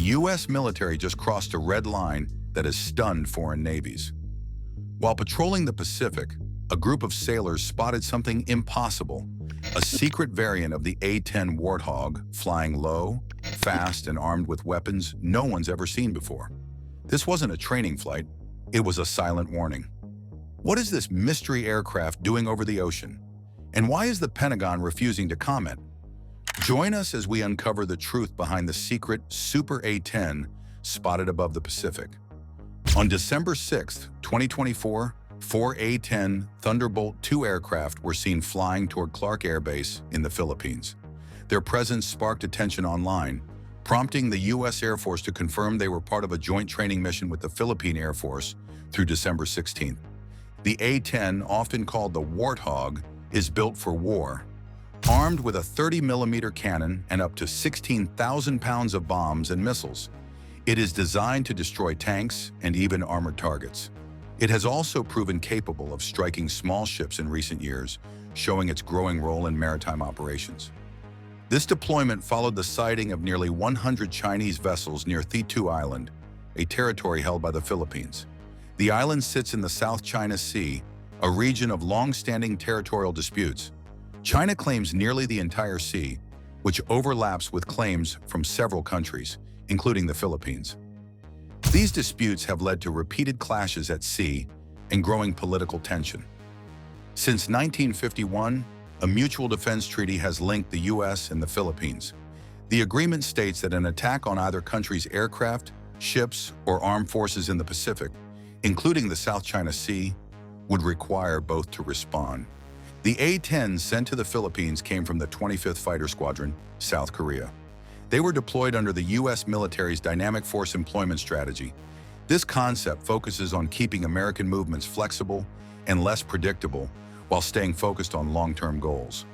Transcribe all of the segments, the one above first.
U.S. military just crossed a red line that has stunned foreign navies. While patrolling the Pacific, a group of sailors spotted something impossible, a secret variant of the A-10 Warthog, flying low, fast, and armed with weapons no one's ever seen before. This wasn't a training flight, it was a silent warning. What is this mystery aircraft doing over the ocean? And why is the Pentagon refusing to comment? Join us as we uncover the truth behind the secret Super A-10 spotted above the Pacific. On December 6, 2024, 4 A-10 Thunderbolt II aircraft were seen flying toward Clark Air Base in the Philippines. Their presence sparked attention online, prompting the U.S. Air Force to confirm they were part of a joint training mission with the Philippine Air Force through December 16. The A-10, often called the Warthog, is built for war. Armed with a 30mm cannon and up to 16,000 pounds of bombs and missiles, it is designed to destroy tanks and even armored targets. It has also proven capable of striking small ships in recent years, showing its growing role in maritime operations. This deployment followed the sighting of nearly 100 Chinese vessels near Thitu Island, a territory held by the Philippines. The island sits in the South China Sea, a region of long-standing territorial disputes. China claims nearly the entire sea, which overlaps with claims from several countries, including the Philippines. These disputes have led to repeated clashes at sea and growing political tension. Since 1951, a mutual defense treaty has linked the U.S. and the Philippines. The agreement states that an attack on either country's aircraft, ships, or armed forces in the Pacific, including the South China Sea, would require both to respond. The A-10 sent to the Philippines came from the 25th Fighter Squadron, South Korea. They were deployed under the U.S. military's Dynamic Force Employment Strategy. This concept focuses on keeping American movements flexible and less predictable while staying focused on long-term goals.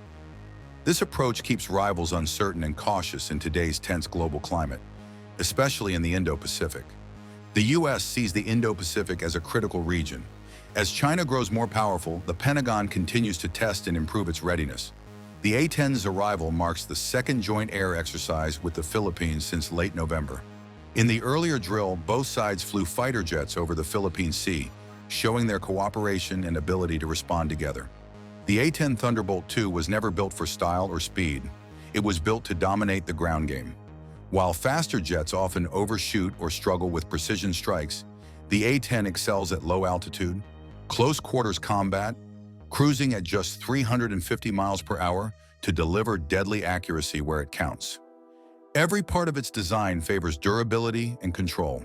This approach keeps rivals uncertain and cautious in today's tense global climate, especially in the Indo-Pacific. The U.S. sees the Indo-Pacific as a critical region. As China grows more powerful, the Pentagon continues to test and improve its readiness. The A-10's arrival marks the second joint air exercise with the Philippines since late November. In the earlier drill, both sides flew fighter jets over the Philippine Sea, showing their cooperation and ability to respond together. The A-10 Thunderbolt II was never built for style or speed. It was built to dominate the ground game. While faster jets often overshoot or struggle with precision strikes, the A-10 excels at low altitude, close quarters combat, cruising at just 350 miles per hour to deliver deadly accuracy where it counts. Every part of its design favors durability and control.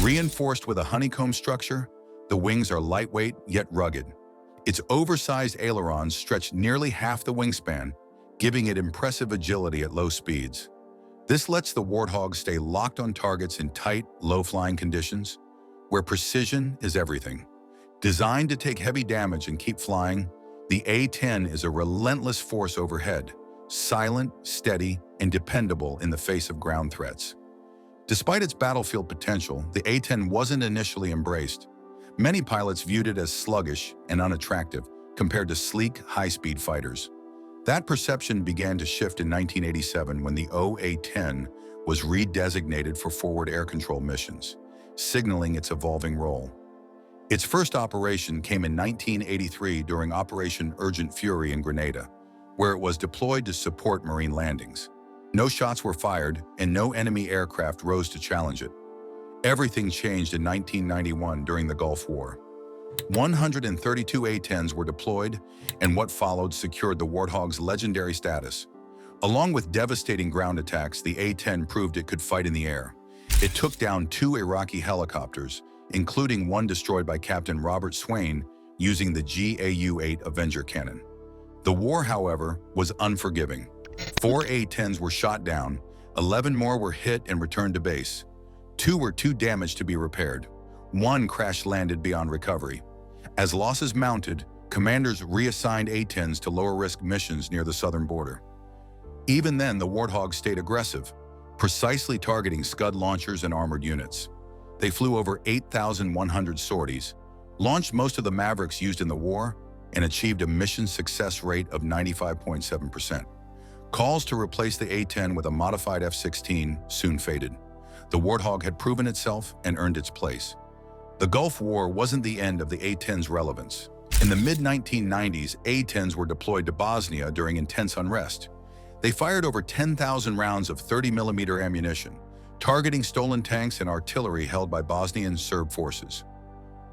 Reinforced with a honeycomb structure, the wings are lightweight yet rugged. Its oversized ailerons stretch nearly half the wingspan, giving it impressive agility at low speeds. This lets the Warthog stay locked on targets in tight, low-flying conditions, where precision is everything. Designed to take heavy damage and keep flying, the A-10 is a relentless force overhead, silent, steady, and dependable in the face of ground threats. Despite its battlefield potential, the A-10 wasn't initially embraced. Many pilots viewed it as sluggish and unattractive compared to sleek, high-speed fighters. That perception began to shift in 1987 when the A-10 was redesignated for forward air control missions, signaling its evolving role. Its first operation came in 1983 during Operation Urgent Fury in Grenada, where it was deployed to support marine landings. No shots were fired, and no enemy aircraft rose to challenge it. Everything changed in 1991 during the Gulf War. 132 A-10s were deployed, and what followed secured the Warthog's legendary status. Along with devastating ground attacks, the A-10 proved it could fight in the air. It took down 2 Iraqi helicopters, including one destroyed by Captain Robert Swain using the GAU-8 Avenger cannon. The war, however, was unforgiving. 4 A-10s were shot down, 11 more were hit and returned to base. 2 were too damaged to be repaired. 1 crash-landed beyond recovery. As losses mounted, commanders reassigned A-10s to lower-risk missions near the southern border. Even then, the Warthog stayed aggressive, precisely targeting Scud launchers and armored units. They flew over 8,100 sorties, launched most of the Mavericks used in the war, and achieved a mission success rate of 95.7%. Calls to replace the A-10 with a modified F-16 soon faded. The Warthog had proven itself and earned its place. The Gulf War wasn't the end of the A-10's relevance. In the mid-1990s, A-10s were deployed to Bosnia during intense unrest. They fired over 10,000 rounds of 30mm ammunition, targeting stolen tanks and artillery held by Bosnian Serb forces.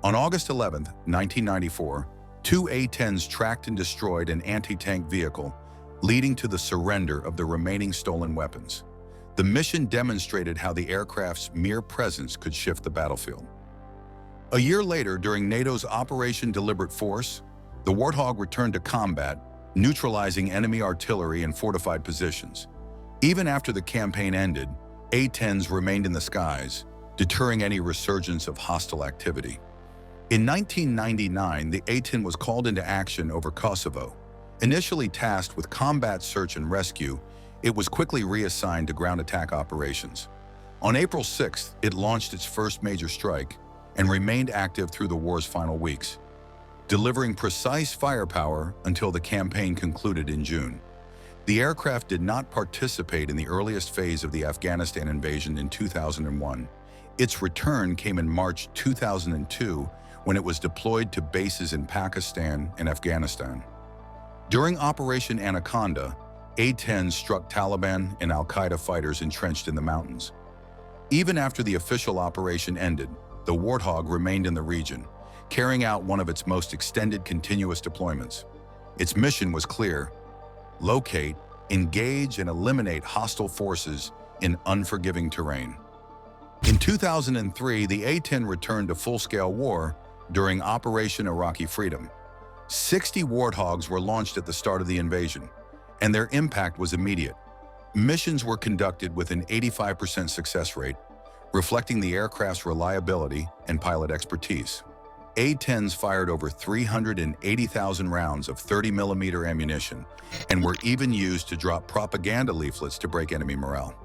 On August 11, 1994, two A-10s tracked and destroyed an anti-tank vehicle, leading to the surrender of the remaining stolen weapons. The mission demonstrated how the aircraft's mere presence could shift the battlefield. A year later, during NATO's Operation Deliberate Force, the Warthog returned to combat, neutralizing enemy artillery and fortified positions. Even after the campaign ended, A-10s remained in the skies, deterring any resurgence of hostile activity. In 1999, the A-10 was called into action over Kosovo. Initially tasked with combat search and rescue, it was quickly reassigned to ground attack operations. On April 6th, it launched its first major strike and remained active through the war's final weeks, delivering precise firepower until the campaign concluded in June. The aircraft did not participate in the earliest phase of the Afghanistan invasion in 2001. Its return came in March 2002 when it was deployed to bases in Pakistan and Afghanistan. During Operation Anaconda, A-10s struck Taliban and al-Qaeda fighters entrenched in the mountains. Even after the official operation ended, the Warthog remained in the region, carrying out one of its most extended continuous deployments. Its mission was clear: locate, engage, and eliminate hostile forces in unforgiving terrain. In 2003, the A-10 returned to full-scale war during Operation Iraqi Freedom. 60 Warthogs were launched at the start of the invasion, and their impact was immediate. Missions were conducted with an 85% success rate, reflecting the aircraft's reliability and pilot expertise. A-10s fired over 380,000 rounds of 30mm ammunition and were even used to drop propaganda leaflets to break enemy morale.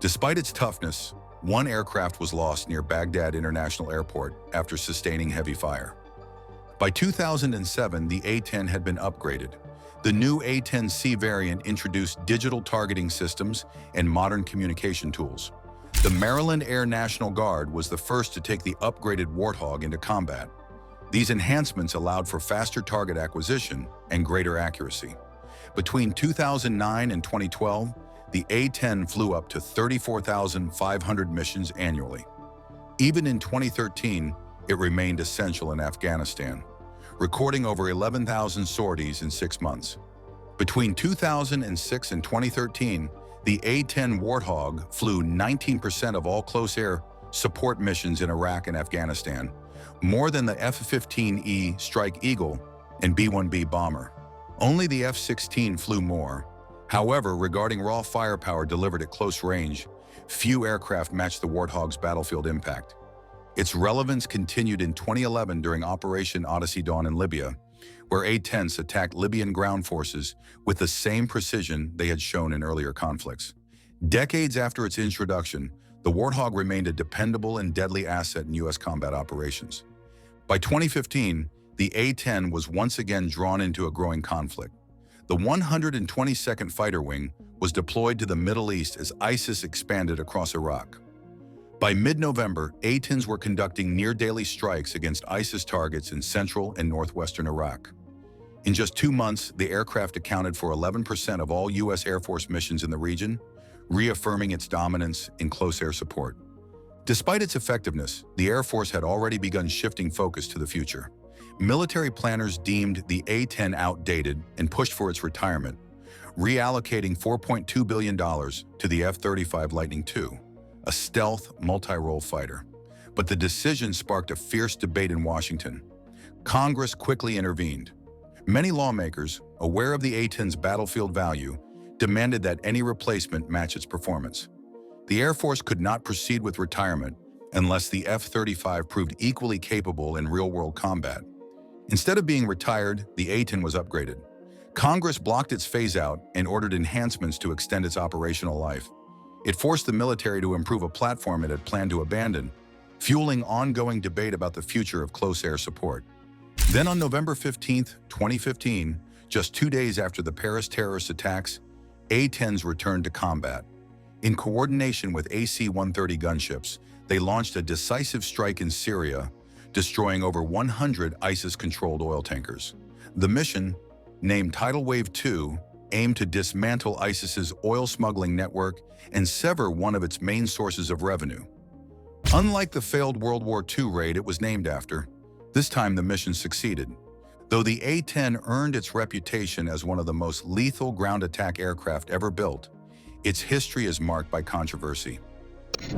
Despite its toughness, one aircraft was lost near Baghdad International Airport after sustaining heavy fire. By 2007, the A-10 had been upgraded. The new A-10C variant introduced digital targeting systems and modern communication tools. The Maryland Air National Guard was the first to take the upgraded Warthog into combat. These enhancements allowed for faster target acquisition and greater accuracy. Between 2009 and 2012, the A-10 flew up to 34,500 missions annually. Even in 2013, it remained essential in Afghanistan, recording over 11,000 sorties in 6 months. Between 2006 and 2013, the A-10 Warthog flew 19% of all close air support missions in Iraq and Afghanistan, more than the F-15E Strike Eagle and B-1B bomber. Only the F-16 flew more. However, regarding raw firepower delivered at close range, few aircraft matched the Warthog's battlefield impact. Its relevance continued in 2011 during Operation Odyssey Dawn in Libya, where A-10s attacked Libyan ground forces with the same precision they had shown in earlier conflicts. Decades after its introduction, the Warthog remained a dependable and deadly asset in U.S. combat operations. By 2015, the A-10 was once again drawn into a growing conflict. The 122nd Fighter Wing was deployed to the Middle East as ISIS expanded across Iraq. By mid-November, A-10s were conducting near-daily strikes against ISIS targets in central and northwestern Iraq. In just 2 months, the aircraft accounted for 11% of all U.S. Air Force missions in the region, reaffirming its dominance in close air support. Despite its effectiveness, the Air Force had already begun shifting focus to the future. Military planners deemed the A-10 outdated and pushed for its retirement, reallocating $4.2 billion to the F-35 Lightning II, a stealth, multi-role fighter. But the decision sparked a fierce debate in Washington. Congress quickly intervened. Many lawmakers, aware of the A-10's battlefield value, demanded that any replacement match its performance. The Air Force could not proceed with retirement unless the F-35 proved equally capable in real-world combat. Instead of being retired, the A-10 was upgraded. Congress blocked its phase-out and ordered enhancements to extend its operational life. It forced the military to improve a platform it had planned to abandon, fueling ongoing debate about the future of close air support. Then on November 15, 2015, just 2 days after the Paris terrorist attacks, A-10s returned to combat. In coordination with AC-130 gunships, they launched a decisive strike in Syria, destroying over 100 ISIS-controlled oil tankers. The mission, named Tidal Wave 2, aimed to dismantle ISIS's oil smuggling network and sever one of its main sources of revenue. Unlike the failed World War II raid it was named after, this time the mission succeeded. Though the A-10 earned its reputation as one of the most lethal ground attack aircraft ever built, its history is marked by controversy.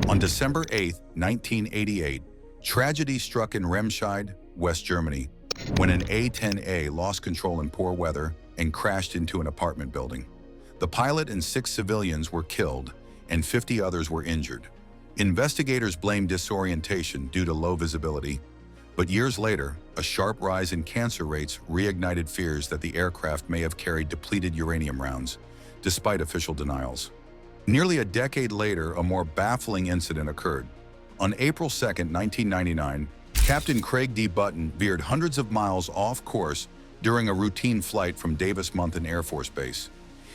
On December 8, 1988, tragedy struck in Remscheid, West Germany, when an A-10A lost control in poor weather and crashed into an apartment building. The pilot and 6 civilians were killed, and 50 others were injured. Investigators blamed disorientation due to low visibility, but years later, a sharp rise in cancer rates reignited fears that the aircraft may have carried depleted uranium rounds, despite official denials. Nearly a decade later, a more baffling incident occurred. On April 2, 1999, Captain Craig D. Button veered hundreds of miles off course during a routine flight from Davis-Monthan Air Force Base.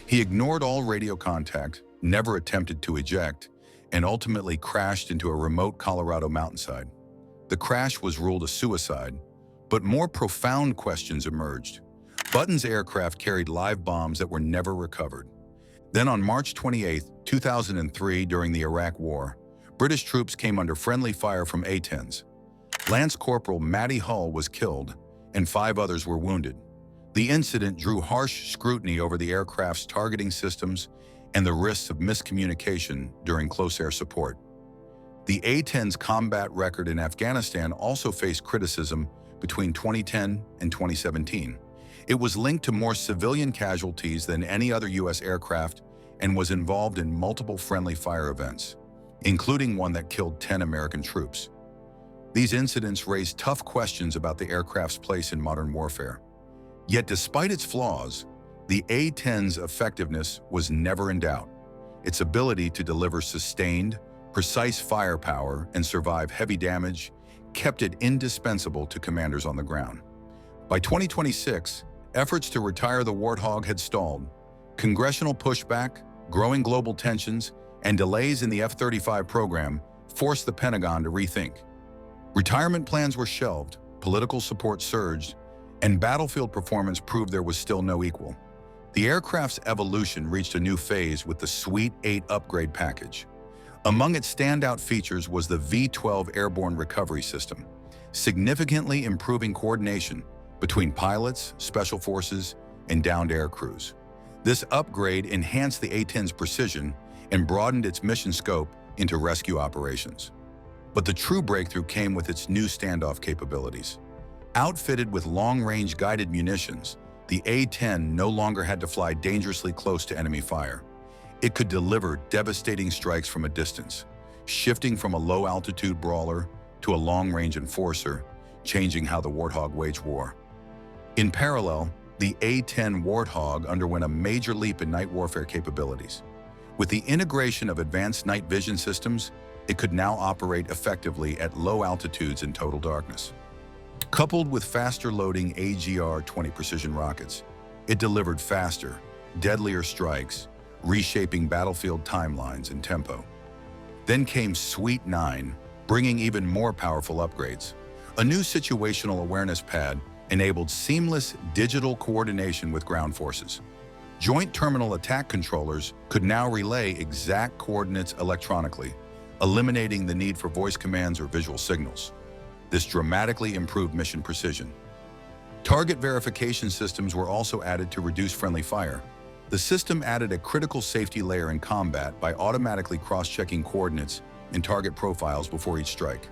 He ignored all radio contact, never attempted to eject, and ultimately crashed into a remote Colorado mountainside. The crash was ruled a suicide, but more profound questions emerged. Button's aircraft carried live bombs that were never recovered. Then on March 28, 2003, during the Iraq War, British troops came under friendly fire from A-10s. Lance Corporal Matty Hull was killed, and 5 others were wounded. The incident drew harsh scrutiny over the aircraft's targeting systems and the risks of miscommunication during close air support. The A-10's combat record in Afghanistan also faced criticism between 2010 and 2017. It was linked to more civilian casualties than any other U.S. aircraft and was involved in multiple friendly fire events, including one that killed 10 American troops. These incidents raised tough questions about the aircraft's place in modern warfare. Yet despite its flaws, the A-10's effectiveness was never in doubt. Its ability to deliver sustained, precise firepower and survive heavy damage kept it indispensable to commanders on the ground. By 2026, efforts to retire the Warthog had stalled. Congressional pushback, growing global tensions, and delays in the F-35 program forced the Pentagon to rethink. Retirement plans were shelved, political support surged, and battlefield performance proved there was still no equal. The aircraft's evolution reached a new phase with the Suite 8 upgrade package. Among its standout features was the V-12 airborne recovery system, significantly improving coordination between pilots, special forces, and downed air crews. This upgrade enhanced the A-10's precision and broadened its mission scope into rescue operations. But the true breakthrough came with its new standoff capabilities. Outfitted with long-range guided munitions, the A-10 no longer had to fly dangerously close to enemy fire. It could deliver devastating strikes from a distance, shifting from a low-altitude brawler to a long-range enforcer, changing how the Warthog waged war. In parallel, the A-10 Warthog underwent a major leap in night warfare capabilities. With the integration of advanced night vision systems, it could now operate effectively at low altitudes in total darkness. Coupled with faster loading AGR-20 precision rockets, it delivered faster, deadlier strikes, reshaping battlefield timelines and tempo. Then came Suite 9, bringing even more powerful upgrades. A new situational awareness pad enabled seamless digital coordination with ground forces. Joint Terminal Attack Controllers could now relay exact coordinates electronically, eliminating the need for voice commands or visual signals. This dramatically improved mission precision. Target verification systems were also added to reduce friendly fire. The system added a critical safety layer in combat by automatically cross-checking coordinates and target profiles before each strike.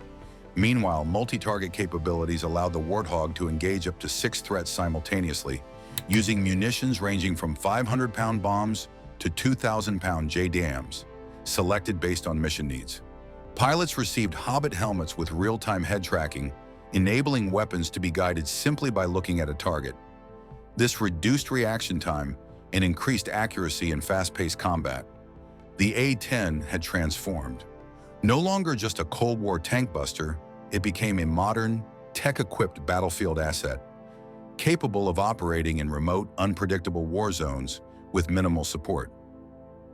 Meanwhile, multi-target capabilities allowed the Warthog to engage up to 6 threats simultaneously, using munitions ranging from 500-pound bombs to 2,000-pound JDAMs, selected based on mission needs. Pilots received Hobbit helmets with real-time head tracking, enabling weapons to be guided simply by looking at a target. This reduced reaction time and increased accuracy in fast-paced combat. The A-10 had transformed. No longer just a Cold War tank buster, it became a modern, tech-equipped battlefield asset, capable of operating in remote, unpredictable war zones with minimal support.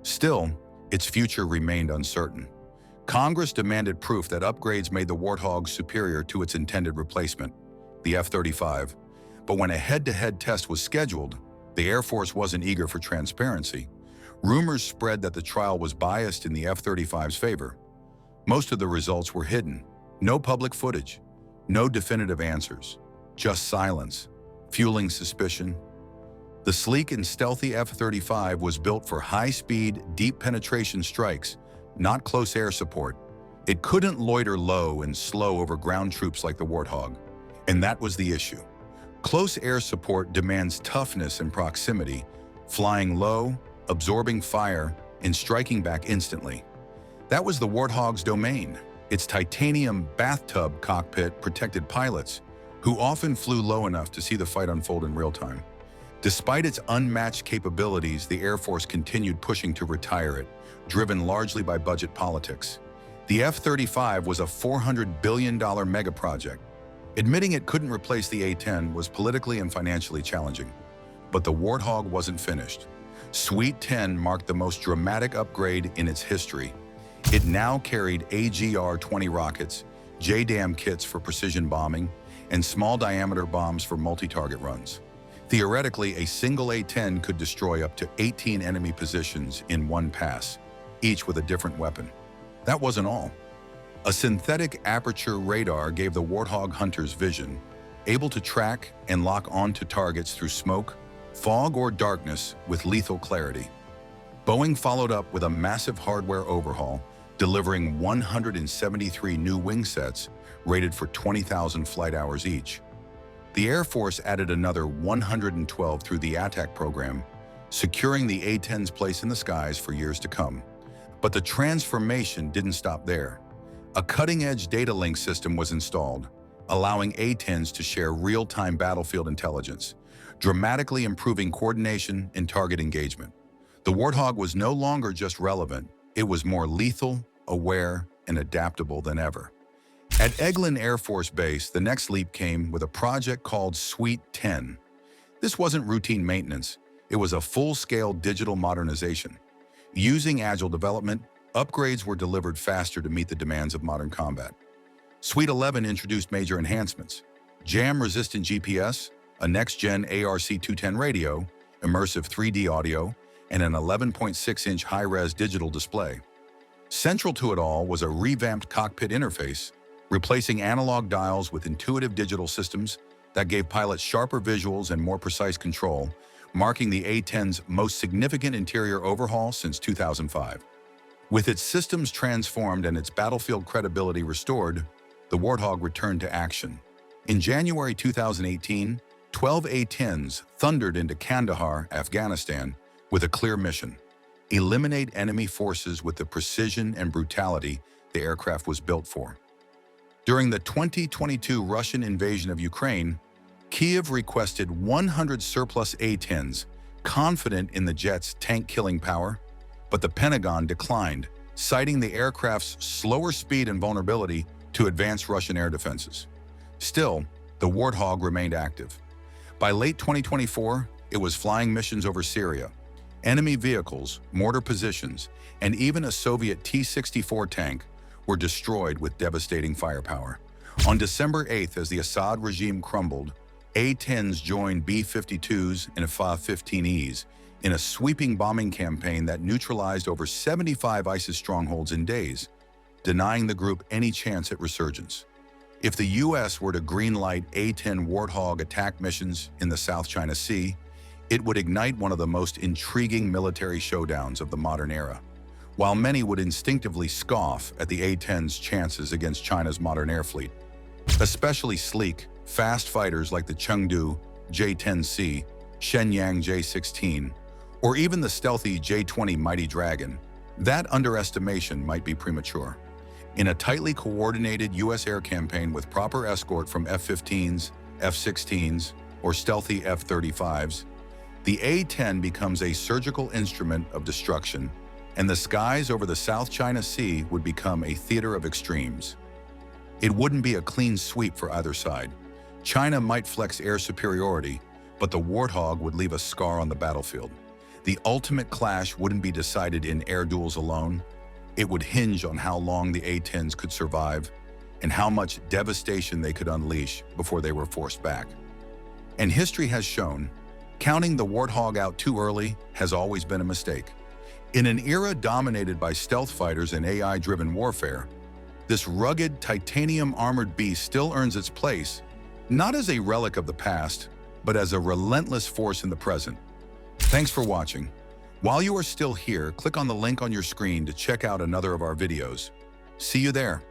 Still, its future remained uncertain. Congress demanded proof that upgrades made the Warthog superior to its intended replacement, the F-35. But when a head-to-head test was scheduled, the Air Force wasn't eager for transparency. Rumors spread that the trial was biased in the F-35's favor. Most of the results were hidden. No public footage, no definitive answers, just silence, fueling suspicion. The sleek and stealthy F-35 was built for high-speed, deep-penetration strikes, not close air support. It couldn't loiter low and slow over ground troops like the Warthog. And that was the issue. Close air support demands toughness and proximity, flying low, absorbing fire, and striking back instantly. That was the Warthog's domain. Its titanium bathtub cockpit protected pilots, who often flew low enough to see the fight unfold in real time. Despite its unmatched capabilities, the Air Force continued pushing to retire it, driven largely by budget politics. The F-35 was a $400 billion mega project. Admitting it couldn't replace the A-10 was politically and financially challenging. But the Warthog wasn't finished. Suite 10 marked the most dramatic upgrade in its history. It now carried AGR-20 rockets, JDAM kits for precision bombing, and small-diameter bombs for multi-target runs. Theoretically, a single A-10 could destroy up to 18 enemy positions in one pass, each with a different weapon. That wasn't all. A synthetic aperture radar gave the Warthog hunters vision, able to track and lock onto targets through smoke, fog, or darkness with lethal clarity. Boeing followed up with a massive hardware overhaul, delivering 173 new wing sets rated for 20,000 flight hours each. The Air Force added another 112 through the ATAC program, securing the A-10's place in the skies for years to come. But the transformation didn't stop there. A cutting-edge data link system was installed, allowing A-10s to share real-time battlefield intelligence, dramatically improving coordination and target engagement. The Warthog was no longer just relevant, it was more lethal, aware, and adaptable than ever. At Eglin Air Force Base, the next leap came with a project called Suite 10. This wasn't routine maintenance, it was a full-scale digital modernization. Using agile development, upgrades were delivered faster to meet the demands of modern combat. Suite 11 introduced major enhancements: jam-resistant GPS, a next-gen ARC-210 radio, immersive 3D audio, and an 11.6-inch high-res digital display. Central to it all was a revamped cockpit interface, replacing analog dials with intuitive digital systems that gave pilots sharper visuals and more precise control, marking the A-10's most significant interior overhaul since 2005. With its systems transformed and its battlefield credibility restored, the Warthog returned to action. In January 2018, 12 A-10s thundered into Kandahar, Afghanistan, with a clear mission: eliminate enemy forces with the precision and brutality the aircraft was built for. During the 2022 Russian invasion of Ukraine, Kyiv requested 100 surplus A-10s, confident in the jet's tank-killing power, but the Pentagon declined, citing the aircraft's slower speed and vulnerability to advance Russian air defenses. Still, the Warthog remained active. By late 2024, it was flying missions over Syria. Enemy vehicles, mortar positions, and even a Soviet T-64 tank were destroyed with devastating firepower. On December 8th, as the Assad regime crumbled, A-10s joined B-52s and Fa-15Es in a sweeping bombing campaign that neutralized over 75 ISIS strongholds in days, denying the group any chance at resurgence. If the U.S. were to greenlight A-10 Warthog attack missions in the South China Sea, it would ignite one of the most intriguing military showdowns of the modern era. While many would instinctively scoff at the A-10's chances against China's modern air fleet, especially sleek, fast fighters like the Chengdu J-10C, Shenyang J-16, or even the stealthy J-20 Mighty Dragon, that underestimation might be premature. In a tightly coordinated U.S. air campaign with proper escort from F-15s, F-16s, or stealthy F-35s, the A-10 becomes a surgical instrument of destruction, and the skies over the South China Sea would become a theater of extremes. It wouldn't be a clean sweep for either side. China might flex air superiority, but the Warthog would leave a scar on the battlefield. The ultimate clash wouldn't be decided in air duels alone. It would hinge on how long the A-10s could survive and how much devastation they could unleash before they were forced back. And history has shown, counting the Warthog out too early has always been a mistake. In an era dominated by stealth fighters and AI-driven warfare, this rugged, titanium-armored beast still earns its place, not as a relic of the past, but as a relentless force in the present. Thanks for watching. While you are still here, click on the link on your screen to check out another of our videos. See you there.